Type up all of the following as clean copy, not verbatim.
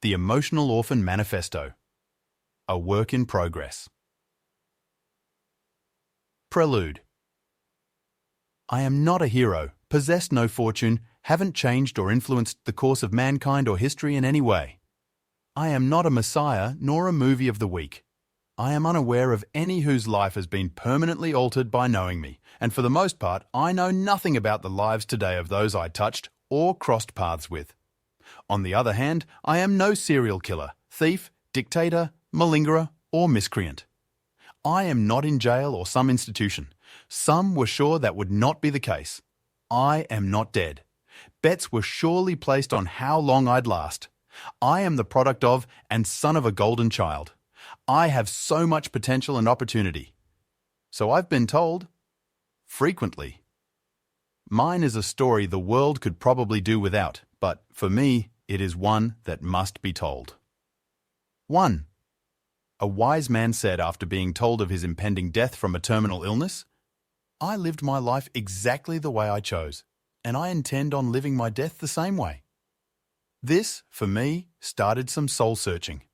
The Emotional Orphan Manifesto. A work in progress. Prelude. I am not a hero, possess no fortune, haven't changed or influenced the course of mankind or history in any way. I am not a messiah nor a movie of the week. I am unaware of any whose life has been permanently altered by knowing me, and for the most part, I know nothing about the lives today of those I touched or crossed paths with. On the other hand, I am no serial killer, thief, dictator, malingerer, or miscreant. I am not in jail or some institution. Some were sure that would not be the case. I am not dead. Bets were surely placed on how long I'd last. I am the product of and son of a golden child. I have so much potential and opportunity. So I've been told. Frequently. Mine is a story the world could probably do without, but for me, it is one that must be told. 1. A wise man said after being told of his impending death from a terminal illness, "I lived my life exactly the way I chose, and I intend on living my death the same way." This, for me, started some soul-searching.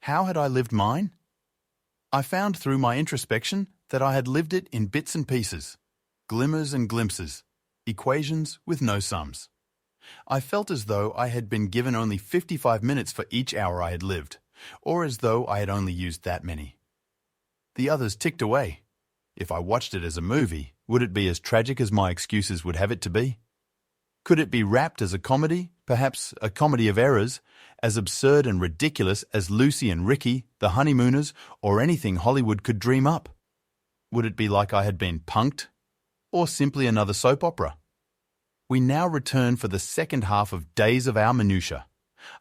How had I lived mine? I found through my introspection that I had lived it in bits and pieces, glimmers and glimpses, equations with no sums. I felt as though I had been given only 55 minutes for each hour I had lived, or as though I had only used that many. The others ticked away. If I watched it as a movie, would it be as tragic as my excuses would have it to be? Could it be wrapped as a comedy, perhaps a comedy of errors, as absurd and ridiculous as Lucy and Ricky, The Honeymooners, or anything Hollywood could dream up? Would it be like I had been punked, or simply another soap opera? We now return for the second half of Days of Our Minutiae.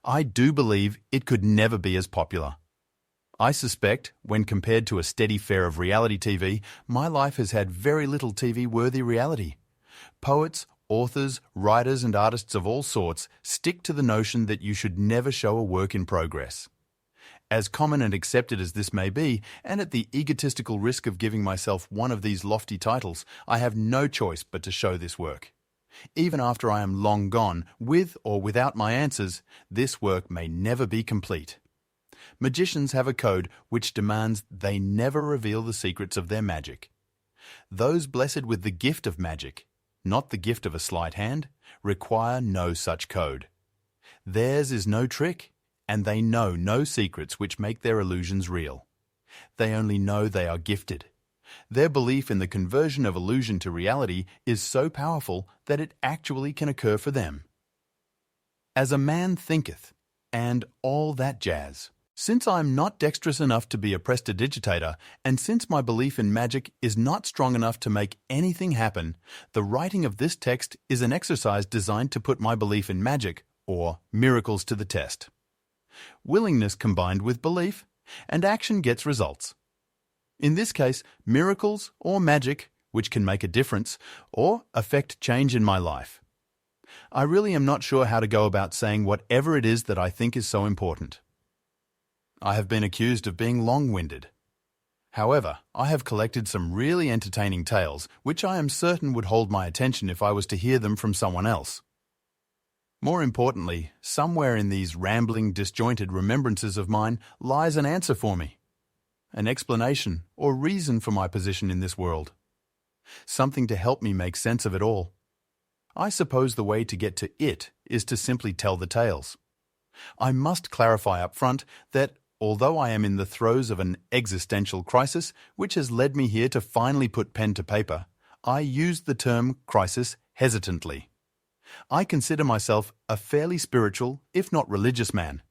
I do believe it could never be as popular. I suspect, when compared to a steady fare of reality TV, my life has had very little TV-worthy reality. Poets, authors, writers and artists of all sorts stick to the notion that you should never show a work in progress. As common and accepted as this may be, and at the egotistical risk of giving myself one of these lofty titles, I have no choice but to show this work. Even after I am long gone, with or without my answers, this work may never be complete. Magicians have a code which demands they never reveal the secrets of their magic. Those blessed with the gift of magic, not the gift of a sleight hand, require no such code. Theirs is no trick, and they know no secrets which make their illusions real. They only know they are gifted. Their belief in the conversion of illusion to reality is so powerful that it actually can occur for them. As a man thinketh, and all that jazz. Since I am not dexterous enough to be a prestidigitator, and since my belief in magic is not strong enough to make anything happen, the writing of this text is an exercise designed to put my belief in magic, or miracles, to the test. Willingness combined with belief, and action gets results. In this case, miracles or magic, which can make a difference, or affect change in my life. I really am not sure how to go about saying whatever it is that I think is so important. I have been accused of being long-winded. However, I have collected some really entertaining tales, which I am certain would hold my attention if I was to hear them from someone else. More importantly, somewhere in these rambling, disjointed remembrances of mine lies an answer for me. An explanation or reason for my position in this world. Something to help me make sense of it all. I suppose the way to get to it is to simply tell the tales. I must clarify up front that although I am in the throes of an existential crisis, which has led me here to finally put pen to paper, I use the term crisis hesitantly. I consider myself a fairly spiritual, if not religious man.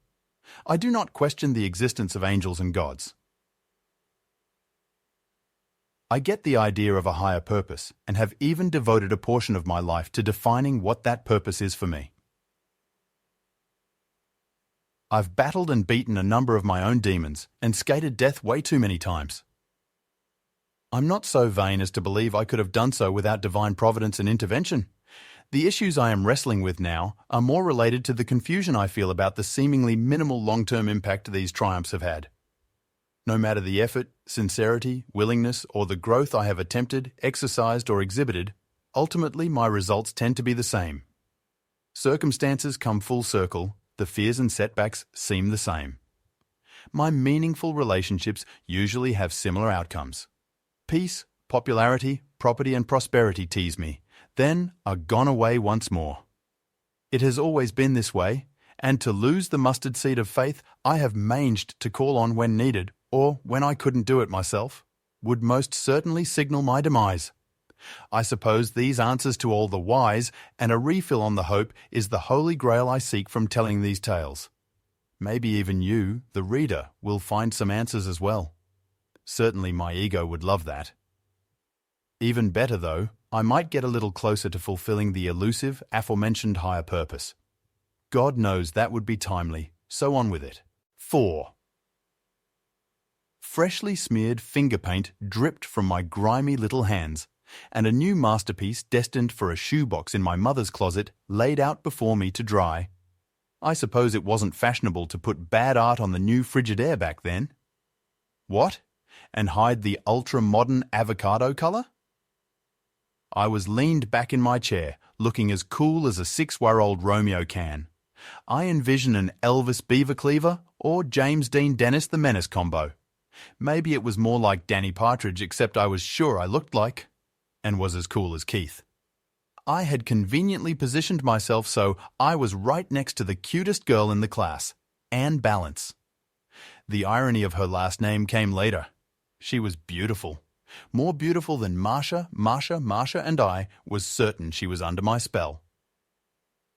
I do not question the existence of angels and gods. I get the idea of a higher purpose and have even devoted a portion of my life to defining what that purpose is for me. I've battled and beaten a number of my own demons and skated death way too many times. I'm not so vain as to believe I could have done so without divine providence and intervention. The issues I am wrestling with now are more related to the confusion I feel about the seemingly minimal long-term impact these triumphs have had. No matter the effort, sincerity, willingness, or the growth I have attempted, exercised, or exhibited, ultimately my results tend to be the same. Circumstances come full circle, the fears and setbacks seem the same. My meaningful relationships usually have similar outcomes. Peace, popularity, property and prosperity tease me, then are gone away once more. It has always been this way, and to lose the mustard seed of faith I have managed to call on when needed, or when I couldn't do it myself, would most certainly signal my demise. I suppose these answers to all the whys and a refill on the hope is the holy grail I seek from telling these tales. Maybe even you, the reader, will find some answers as well. Certainly my ego would love that. Even better though, I might get a little closer to fulfilling the elusive, aforementioned higher purpose. God knows that would be timely, so on with it. 4. Freshly smeared finger paint dripped from my grimy little hands, and a new masterpiece destined for a shoebox in my mother's closet laid out before me to dry. I suppose it wasn't fashionable to put bad art on the new Frigidaire back then. What? And hide the ultra-modern avocado colour? I was leaned back in my chair, looking as cool as a 6-year-old Romeo can. I envision an Elvis Beavercleaver or James Dean Dennis the Menace combo. Maybe it was more like Danny Partridge, except I was sure I looked like, and was as cool as Keith. I had conveniently positioned myself so I was right next to the cutest girl in the class, Anne Balance. The irony of her last name came later. She was beautiful. More beautiful than Marcia, and I was certain she was under my spell.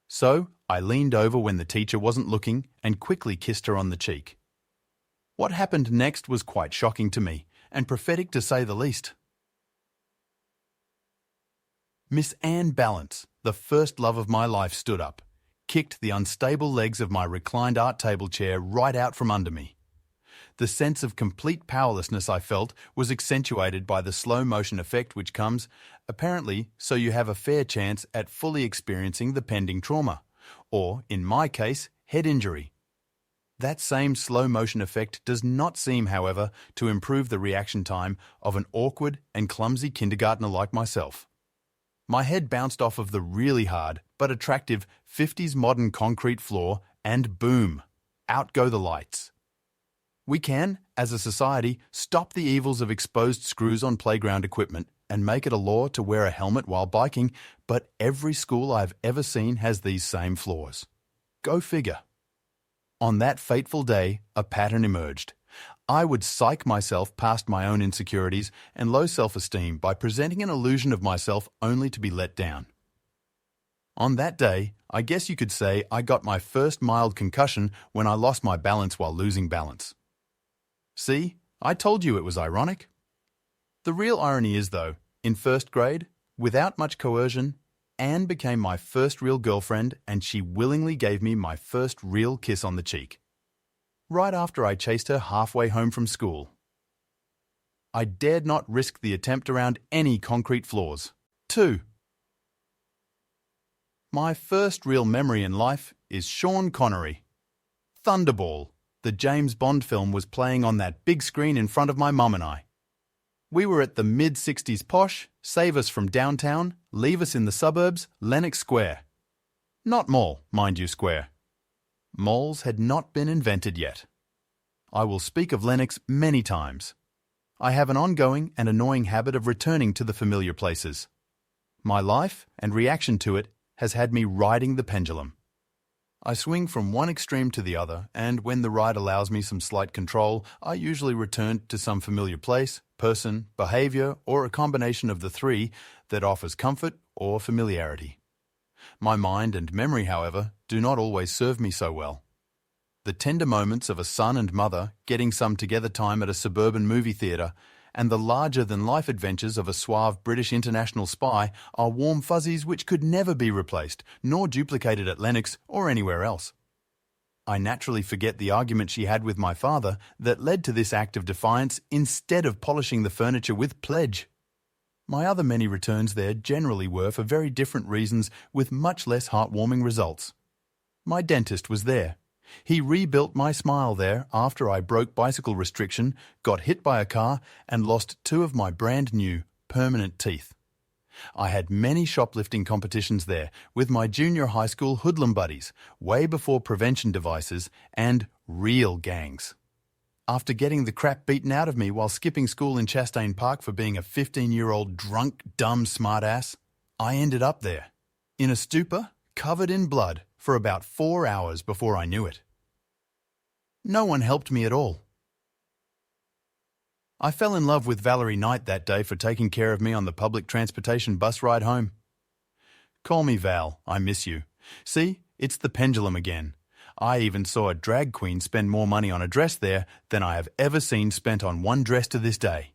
So I leaned over when the teacher wasn't looking and quickly kissed her on the cheek. What happened next was quite shocking to me, and prophetic to say the least. Miss Anne Balance, the first love of my life, stood up, kicked the unstable legs of my reclined art table chair right out from under me. The sense of complete powerlessness I felt was accentuated by the slow motion effect which comes, apparently, so you have a fair chance at fully experiencing the pending trauma, or, in my case, head injury. That same slow motion effect does not seem, however, to improve the reaction time of an awkward and clumsy kindergartner like myself. My head bounced off of the really hard but attractive 50s modern concrete floor and boom, out go the lights. We can, as a society, stop the evils of exposed screws on playground equipment and make it a law to wear a helmet while biking, but every school I've ever seen has these same flaws. Go figure. On that fateful day, a pattern emerged. I would psych myself past my own insecurities and low self-esteem by presenting an illusion of myself only to be let down. On that day, I guess you could say I got my first mild concussion when I lost my balance while losing balance. See, I told you it was ironic. The real irony is, though, in first grade, without much coercion, Anne became my first real girlfriend and she willingly gave me my first real kiss on the cheek. Right after I chased her halfway home from school. I dared not risk the attempt around any concrete floors. 2. My first real memory in life is Sean Connery. Thunderball, the James Bond film, was playing on that big screen in front of my mum and I. We were at the mid-60s posh, save us from downtown, leave us in the suburbs, Lenox Square. Not mall, mind you, square. Malls had not been invented yet. I will speak of Lenox many times. I have an ongoing and annoying habit of returning to the familiar places. My life and reaction to it has had me riding the pendulum. I swing from one extreme to the other, and when the ride allows me some slight control, I usually return to some familiar place, person, behavior, or a combination of the three that offers comfort or familiarity. My mind and memory, however, do not always serve me so well. The tender moments of a son and mother getting some together time at a suburban movie theatre and the larger-than-life adventures of a suave British international spy are warm fuzzies which could never be replaced, nor duplicated at Lenox or anywhere else. I naturally forget the argument she had with my father that led to this act of defiance instead of polishing the furniture with pledge. My other many returns there generally were for very different reasons with much less heartwarming results. My dentist was there. He rebuilt my smile there after I broke bicycle restriction, got hit by a car, and lost 2 of my brand new, permanent teeth. I had many shoplifting competitions there with my junior high school hoodlum buddies, way before prevention devices and real gangs. After getting the crap beaten out of me while skipping school in Chastain Park for being a 15-year-old drunk, dumb smartass, I ended up there, in a stupor, covered in blood, for about 4 hours before I knew it. No one helped me at all. I fell in love with Valerie Knight that day for taking care of me on the public transportation bus ride home. Call me Val, I miss you. See, it's the pendulum again. I even saw a drag queen spend more money on a dress there than I have ever seen spent on one dress to this day.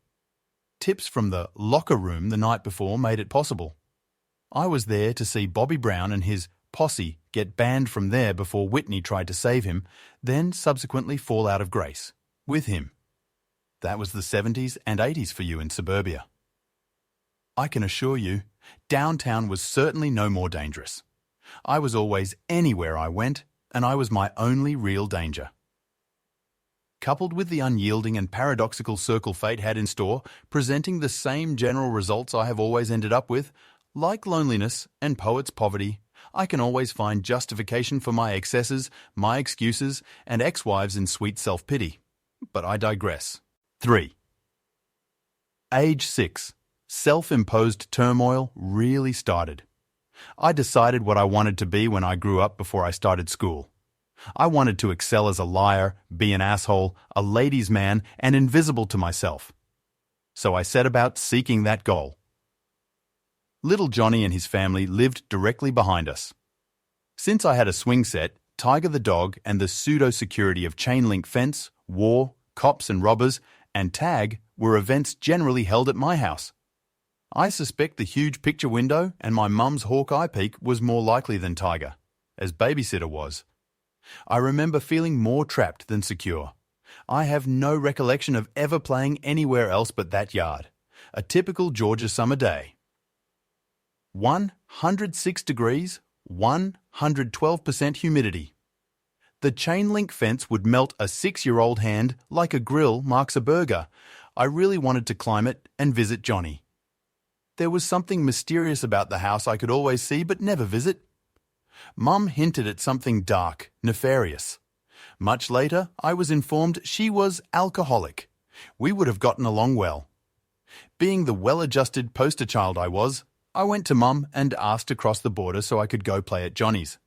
Tips from the locker room the night before made it possible. I was there to see Bobby Brown and his posse get banned from there before Whitney tried to save him, then subsequently fall out of grace with him. That was the 70s and 80s for you in suburbia. I can assure you, downtown was certainly no more dangerous. I was always anywhere I went, and I was my only real danger. Coupled with the unyielding and paradoxical circle fate had in store, presenting the same general results I have always ended up with, like loneliness and poet's poverty, I can always find justification for my excesses, my excuses, and ex-wives in sweet self-pity. But I digress. 3. Age 6. Self-imposed turmoil really started. I decided what I wanted to be when I grew up before I started school. I wanted to excel as a liar, be an asshole, a ladies' man, and invisible to myself. So I set about seeking that goal. Little Johnny and his family lived directly behind us. Since I had a swing set, Tiger the dog, and the pseudo-security of chain-link fence, war, cops and robbers, and tag were events generally held at my house. I suspect the huge picture window and my mum's Hawkeye peak was more likely than Tiger, as babysitter was. I remember feeling more trapped than secure. I have no recollection of ever playing anywhere else but that yard. A typical Georgia summer day. 106 degrees, 112% humidity. The chain-link fence would melt a 6-year-old hand like a grill marks a burger. I really wanted to climb it and visit Johnny. There was something mysterious about the house I could always see but never visit. Mum hinted at something dark, nefarious. Much later, I was informed she was alcoholic. We would have gotten along well. Being the well-adjusted poster child I was, I went to Mum and asked to cross the border so I could go play at Johnny's.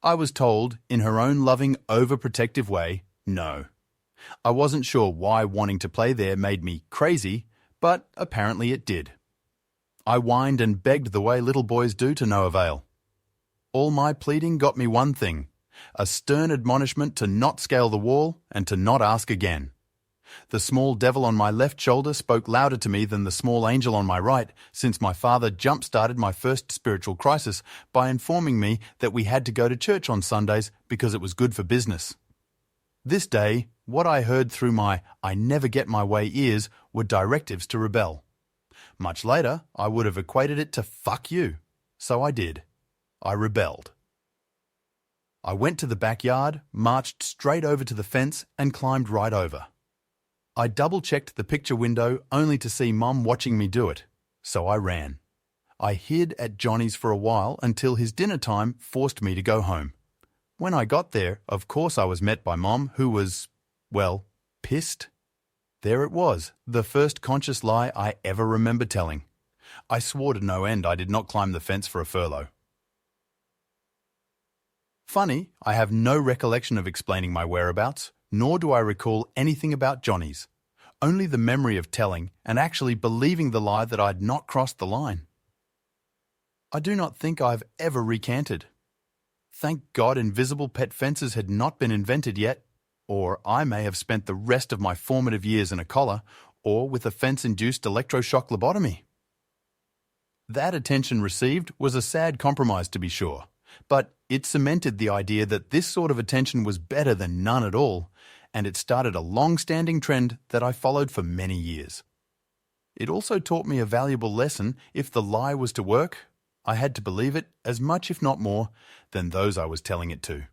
I was told, in her own loving, overprotective way, no. I wasn't sure why wanting to play there made me crazy, but apparently it did. I whined and begged the way little boys do to no avail. All my pleading got me one thing, a stern admonishment to not scale the wall and to not ask again. The small devil on my left shoulder spoke louder to me than the small angel on my right, since my father jump-started my first spiritual crisis by informing me that we had to go to church on Sundays because it was good for business. This day, what I heard through my I never get my way ears were directives to rebel. Much later, I would have equated it to fuck you. So I did. I rebelled. I went to the backyard, marched straight over to the fence and climbed right over. I double-checked the picture window only to see Mum watching me do it, so I ran. I hid at Johnny's for a while until his dinner time forced me to go home. When I got there, of course I was met by Mom, who was, well, pissed. There it was, the first conscious lie I ever remember telling. I swore to no end I did not climb the fence for a furlough. Funny, I have no recollection of explaining my whereabouts, nor do I recall anything about Johnny's. Only the memory of telling and actually believing the lie that I'd not crossed the line. I do not think I've ever recanted. Thank God invisible pet fences had not been invented yet, or I may have spent the rest of my formative years in a collar, or with a fence-induced electroshock lobotomy. That attention received was a sad compromise to be sure, but it cemented the idea that this sort of attention was better than none at all, and it started a long-standing trend that I followed for many years. It also taught me a valuable lesson. If the lie was to work, I had to believe it as much if not more than those I was telling it to.